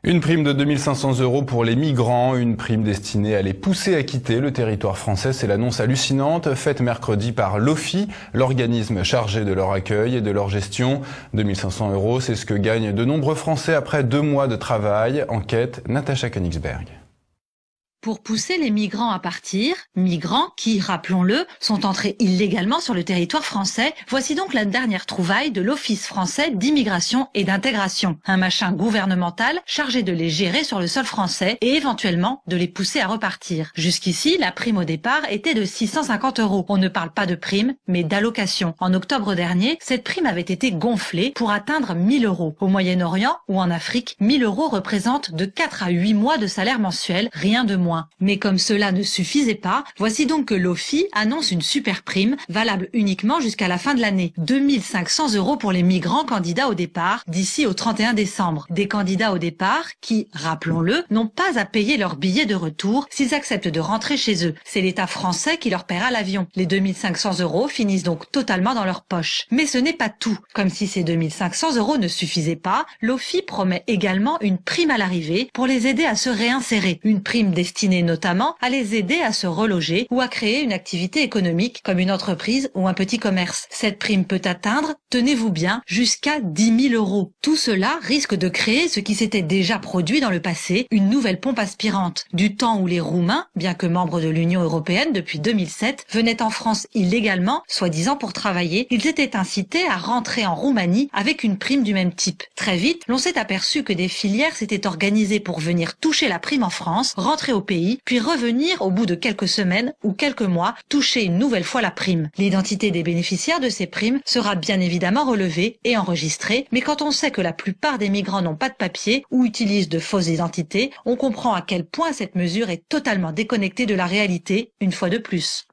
Une prime de 2 500 € pour les migrants, une prime destinée à les pousser à quitter le territoire français. C'est l'annonce hallucinante faite mercredi par l'OFII, l'organisme chargé de leur accueil et de leur gestion. 2 500 €, c'est ce que gagnent de nombreux Français après 2 mois de travail. Enquête, Natacha Königsberg. Pour pousser les migrants à partir, migrants qui, rappelons-le, sont entrés illégalement sur le territoire français, voici donc la dernière trouvaille de l'Office français d'immigration et d'intégration, un machin gouvernemental chargé de les gérer sur le sol français et éventuellement de les pousser à repartir. Jusqu'ici, la prime au départ était de 650 €. On ne parle pas de prime, mais d'allocation. En octobre dernier, cette prime avait été gonflée pour atteindre 1 000 €. Au Moyen-Orient ou en Afrique, 1 000 € représentent de 4 à 8 mois de salaire mensuel, rien de moins. Mais comme cela ne suffisait pas, voici donc que l'OFII annonce une super prime valable uniquement jusqu'à la fin de l'année. 2 500 € pour les migrants candidats au départ d'ici au 31 décembre. Des candidats au départ qui, rappelons-le, n'ont pas à payer leur billet de retour s'ils acceptent de rentrer chez eux. C'est l'État français qui leur paiera l'avion. Les 2 500 € finissent donc totalement dans leur poche. Mais ce n'est pas tout. Comme si ces 2 500 € ne suffisaient pas, l'OFII promet également une prime à l'arrivée pour les aider à se réinsérer. Une prime destinée notamment à les aider à se reloger ou à créer une activité économique comme une entreprise ou un petit commerce. Cette prime peut atteindre, tenez-vous bien, jusqu'à 10 000 €. Tout cela risque de créer ce qui s'était déjà produit dans le passé, une nouvelle pompe aspirante. Du temps où les Roumains, bien que membres de l'Union européenne depuis 2007, venaient en France illégalement, soi-disant pour travailler, ils étaient incités à rentrer en Roumanie avec une prime du même type. Très vite, l'on s'est aperçu que des filières s'étaient organisées pour venir toucher la prime en France, rentrer au pays, puis revenir au bout de quelques semaines ou quelques mois toucher une nouvelle fois la prime. L'identité des bénéficiaires de ces primes sera bien évidemment relevée et enregistrée, mais quand on sait que la plupart des migrants n'ont pas de papier ou utilisent de fausses identités, on comprend à quel point cette mesure est totalement déconnectée de la réalité, une fois de plus.